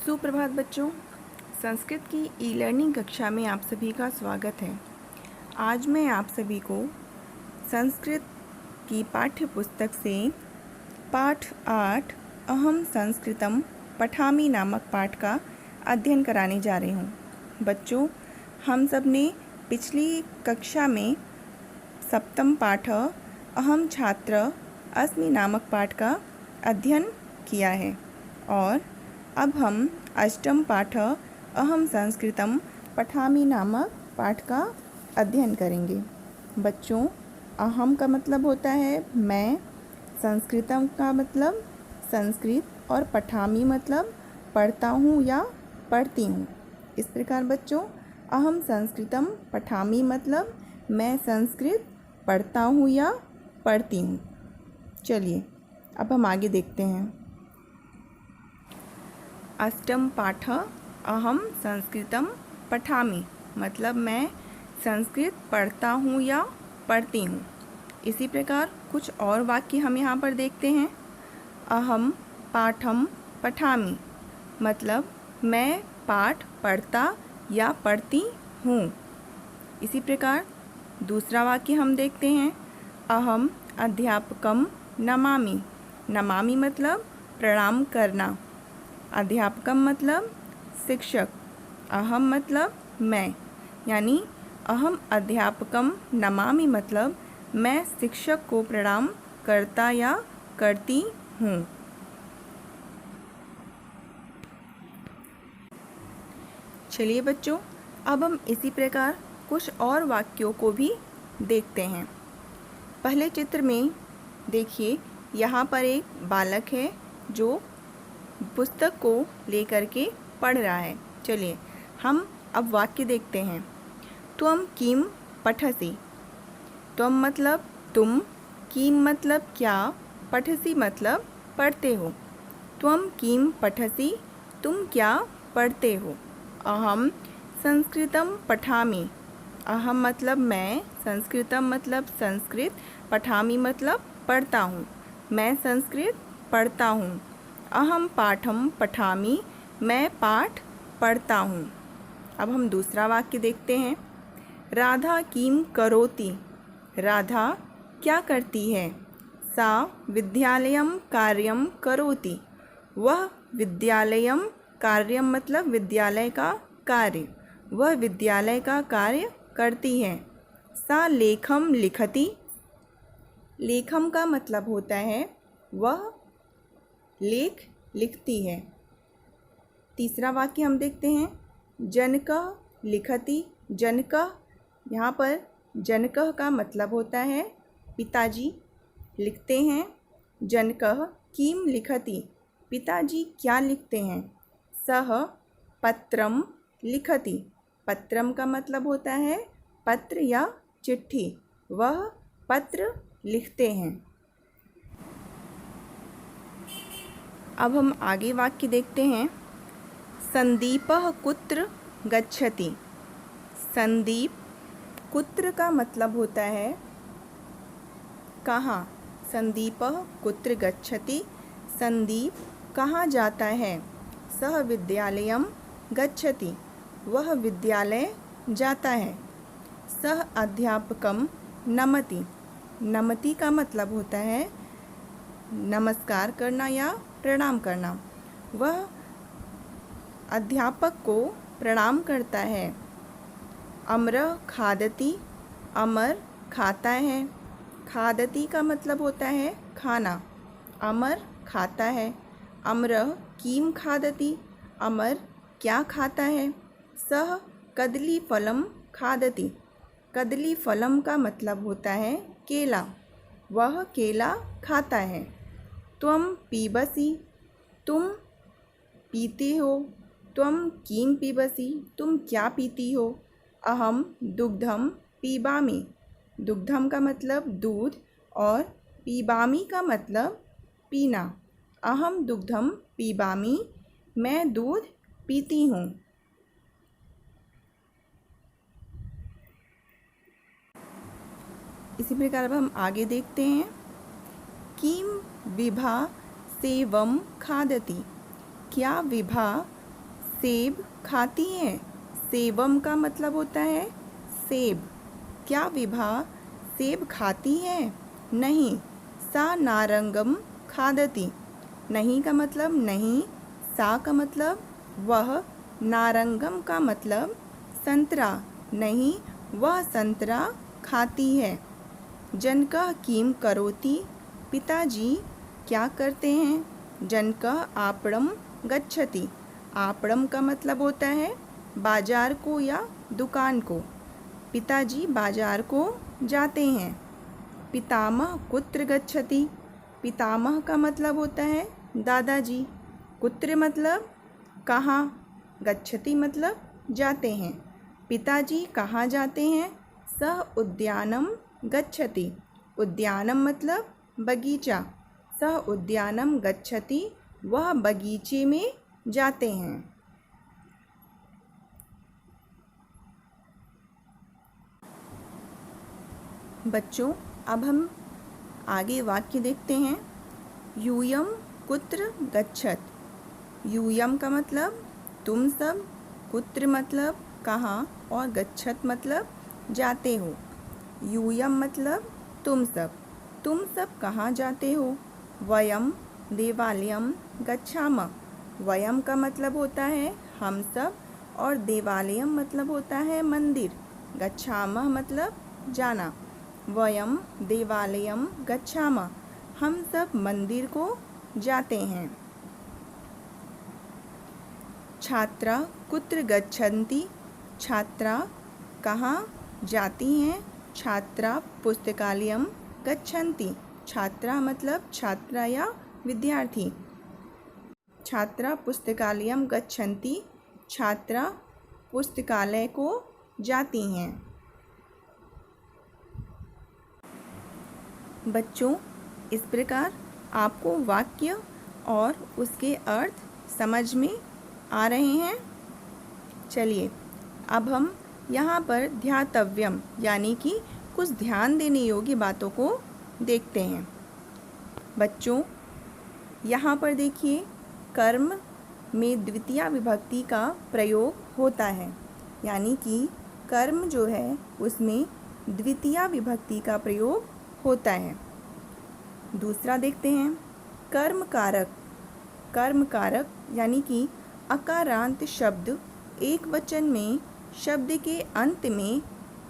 सुप्रभात बच्चों। संस्कृत की ई लर्निंग कक्षा में आप सभी का स्वागत है। आज मैं आप सभी को संस्कृत की पाठ्य पुस्तक से पाठ 8 अहम संस्कृतम पठामि नामक पाठ का अध्ययन कराने जा रही हूँ। बच्चों, हम सब ने पिछली कक्षा में सप्तम पाठ अहम छात्र अस्मि नामक पाठ का अध्ययन किया है और अब हम अष्टम पाठ अहम संस्कृतम पठामि नामक पाठ का अध्ययन करेंगे। बच्चों, अहम का मतलब होता है मैं, संस्कृतम का मतलब संस्कृत और पठामि मतलब पढ़ता हूँ या पढ़ती हूँ। इस प्रकार बच्चों, अहम संस्कृतम पठामि मतलब मैं संस्कृत पढ़ता हूँ या पढ़ती हूँ। चलिए अब हम आगे देखते हैं। अष्टम पाठ अहम संस्कृतम पठामि मतलब मैं संस्कृत पढ़ता हूँ या पढ़ती हूँ। इसी प्रकार कुछ और वाक्य हम यहाँ पर देखते हैं। अहम पाठम पठामि मतलब मैं पाठ पढ़ता या पढ़ती हूँ। इसी प्रकार दूसरा वाक्य हम देखते हैं। अहम अध्यापकम नमामि नमामि मतलब प्रणाम करना। अध्यापकम मतलब शिक्षक, अहम मतलब मैं, यानी अहम अध्यापकम नमामि मतलब मैं शिक्षक को प्रणाम करता या करती हूँ। चलिए बच्चों, अब हम इसी प्रकार कुछ और वाक्यों को भी देखते हैं। पहले चित्र में देखिए, यहाँ पर एक बालक है जो पुस्तक को लेकर के पढ़ रहा है। चलिए हम अब वाक्य देखते हैं। त्वम किम पठसि, त्वम मतलब तुम, किम मतलब क्या, पठसि मतलब पढ़ते हो। त्वम किम पठसि तुम क्या पढ़ते हो। अहम संस्कृतम पठामि, अहम मतलब मैं, संस्कृतम मतलब संस्कृत, पठामि मतलब पढ़ता हूँ, मैं संस्कृत पढ़ता हूँ। अहम पाठम पठामि मैं पाठ पढ़ता हूँ। अब हम दूसरा वाक्य देखते हैं। राधा किम करोति, राधा क्या करती है। सा विद्यालयम कार्यम करोति, वह विद्यालयम कार्यम मतलब विद्यालय का कार्य, वह विद्यालय का कार्य करती है। सा लेखम लिखति, लेखम का मतलब होता है वह लेख लिखती है। तीसरा वाक्य हम देखते हैं। जनकः लिखति, जनकः यहाँ पर जनकः का मतलब होता है पिताजी लिखते हैं। जनकः किम लिखति, पिताजी क्या लिखते हैं। सः पत्रम लिखति, पत्रम का मतलब होता है पत्र या चिट्ठी, वह पत्र लिखते हैं। अब हम आगे वाक्य देखते हैं। संदीपः कुत्र गच्छति, संदीप कुत्र का मतलब होता है कहाँ। संदीपः कुत्र गच्छति, संदीप कहाँ जाता है। सः विद्यालयम गच्छति, वह विद्यालय जाता है। सः अध्यापकम नमति, नमति का मतलब होता है नमस्कार करना या प्रणाम करना, वह अध्यापक को प्रणाम करता है। अमरः खादति, अमर खाता है, खादति का मतलब होता है खाना, अमर खाता है। अमरः किम खादति, अमर क्या खाता है। सः कदली फलम खादति, कदली फलम का मतलब होता है केला, वह केला खाता है। त्वम पीबसि, तुम पीते हो। त्वम किम पीबसि, तुम क्या पीती हो। अहम दुग्धम पीबामि, दुग्धम का मतलब दूध और पीबामि का मतलब पीना। अहम दुग्धम पीबामि मैं दूध पीती हूँ। इसी प्रकार अब हम आगे देखते हैं। किम विभा सेवम खादति, क्या विभा सेब खाती है। सेबम का मतलब होता है सेब। क्या विभा सेब खाती है? नहीं। सा नारंगम खादती। नहीं का मतलब नहीं, सा का मतलब वह, नारंगम का मतलब संतरा। नहीं, वह संतरा खाती है। जनकः किम करोति। पिताजी क्या करते हैं? जनकः आपणम गच्छति। आपणम का मतलब होता है बाजार को या दुकान को। पिताजी बाजार को जाते हैं। पितामह कुत्र गच्छति। पितामह का मतलब होता है दादाजी। कुत्र मतलब कहाँ, गच्छति मतलब जाते हैं। पिताजी कहाँ जाते हैं? सः उद्यानम गच्छति। उद्यानम मतलब बगीचा। सः उद्यानम गच्छति, वह बगीचे में जाते हैं। बच्चों, अब हम आगे वाक्य देखते हैं। यूयम कुत्र गच्छत। यूयम का मतलब तुम सब, कुत्र मतलब कहाँ और गच्छत मतलब जाते हो। यूयम मतलब तुम सब कहाँ जाते हो? वयम देवालयम गच्छामः। वयम का मतलब होता है हम सब और देवालयम मतलब होता है मंदिर। गच्छामः मतलब जाना। वयम देवालयम गच्छामः, हम सब मंदिर को जाते हैं। छात्रा कुत्र गच्छन्ति। छात्रा कहाँ जाती हैं? छात्रा पुस्तकालयम गच्छन्ति। छात्रा मतलब छात्रा या विद्यार्थी। छात्रा पुस्तकालयम गच्छन्ति, छात्रा पुस्तकालय को जाती हैं। बच्चों, इस प्रकार आपको वाक्य और उसके अर्थ समझ में आ रहे हैं। चलिए, अब हम यहाँ पर ध्यातव्यम यानी कि कुछ ध्यान देने योग्य बातों को देखते हैं। बच्चों, यहाँ पर देखिए, कर्म में द्वितीया विभक्ति का प्रयोग होता है, यानी कि कर्म जो है उसमें द्वितीया विभक्ति का प्रयोग होता है। दूसरा देखते हैं, कर्म कारक। कर्म कारक यानी कि अकारांत शब्द एक वचन में शब्द के अंत में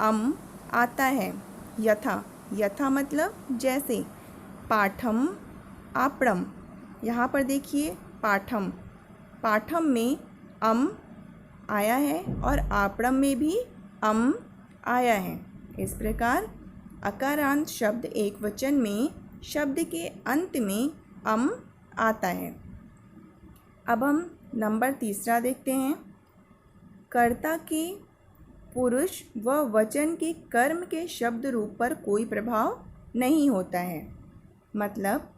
अम आता है। यथा, यथा मतलब जैसे। पाठम आपणम, यहाँ पर देखिए पाठम, पाठम में अम आया है और आपणम में भी अम आया है। इस प्रकार अकारांत शब्द एक वचन में शब्द के अंत में अम आता है। अब हम नंबर तीसरा देखते हैं। कर्ता के पुरुष व वचन के कर्म के शब्द रूप पर कोई प्रभाव नहीं होता है। मतलब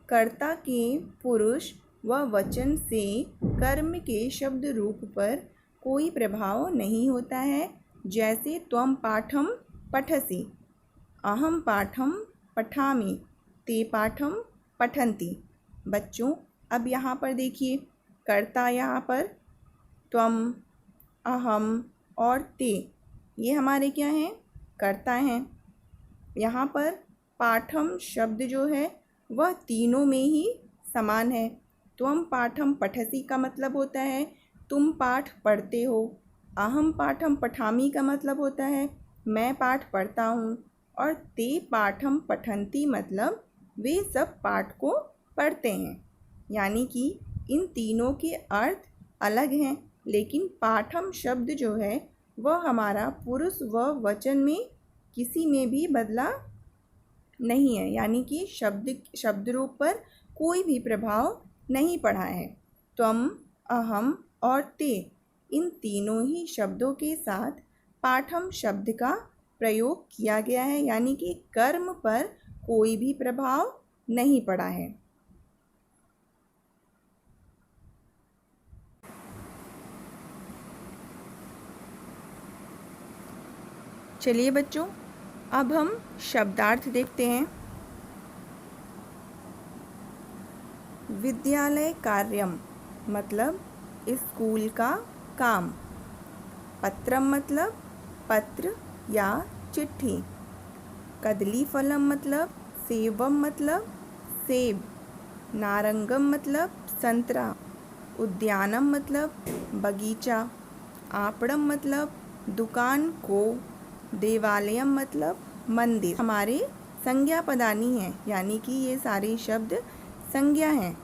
कर्ता के पुरुष व वचन से कर्म के शब्द रूप पर कोई प्रभाव नहीं होता है। जैसे त्वम पाठम पठसि, अहम पाठम पठामि, ते पाठम पठन्ति। बच्चों, अब यहाँ पर देखिए, कर्ता यहाँ पर त्वम, अहम और ते, ये हमारे क्या हैं? कर्ता हैं। यहाँ पर पाठम शब्द जो है वह तीनों में ही समान है। त्वम पाठम पठसि का मतलब होता है तुम पाठ पढ़ते हो। अहम पाठम पठामि का मतलब होता है मैं पाठ पढ़ता हूँ। और ते पाठम पठन्ति मतलब वे सब पाठ को पढ़ते हैं। यानी कि इन तीनों के अर्थ अलग हैं, लेकिन पाठम शब्द जो है वह हमारा पुरुष व वचन में किसी में भी बदला नहीं है, यानी कि शब्द रूप पर कोई भी प्रभाव नहीं पड़ा है। त्वम, अहम और ते, इन तीनों ही शब्दों के साथ पाठम शब्द का प्रयोग किया गया है, यानी कि कर्म पर कोई भी प्रभाव नहीं पड़ा है। चलिए बच्चों, अब हम शब्दार्थ देखते हैं। विद्यालय कार्यम मतलब स्कूल का काम। पत्रम मतलब पत्र या चिट्ठी। कदलीफलम मतलब सेवम मतलब सेब। नारंगम मतलब संतरा। उद्यानम मतलब बगीचा। आपड़म मतलब दुकान को। देवालयम मतलब मंदिर। हमारे संज्ञा पदानी हैं, यानी कि ये सारे शब्द संज्ञा हैं।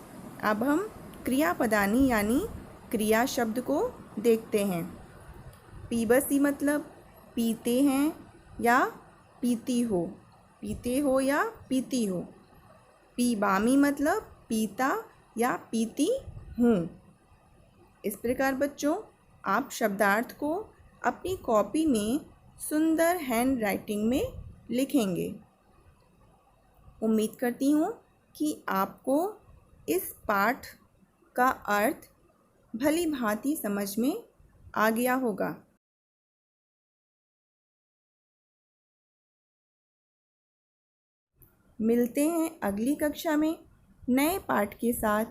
अब हम क्रिया पदानी यानी क्रिया शब्द को देखते हैं। पीबसी मतलब पीते हैं या पीती हो। पीते हो या पीती हो। पीबामी मतलब पीता या पीती हूँ। इस प्रकार बच्चों, आप शब्दार्थ को अपनी कॉपी में सुंदर हैंड राइटिंग में लिखेंगे। उम्मीद करती हूँ कि आपको इस पाठ का अर्थ भली भांति समझ में आ गया होगा। मिलते हैं अगली कक्षा में नए पाठ के साथ।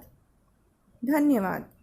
धन्यवाद।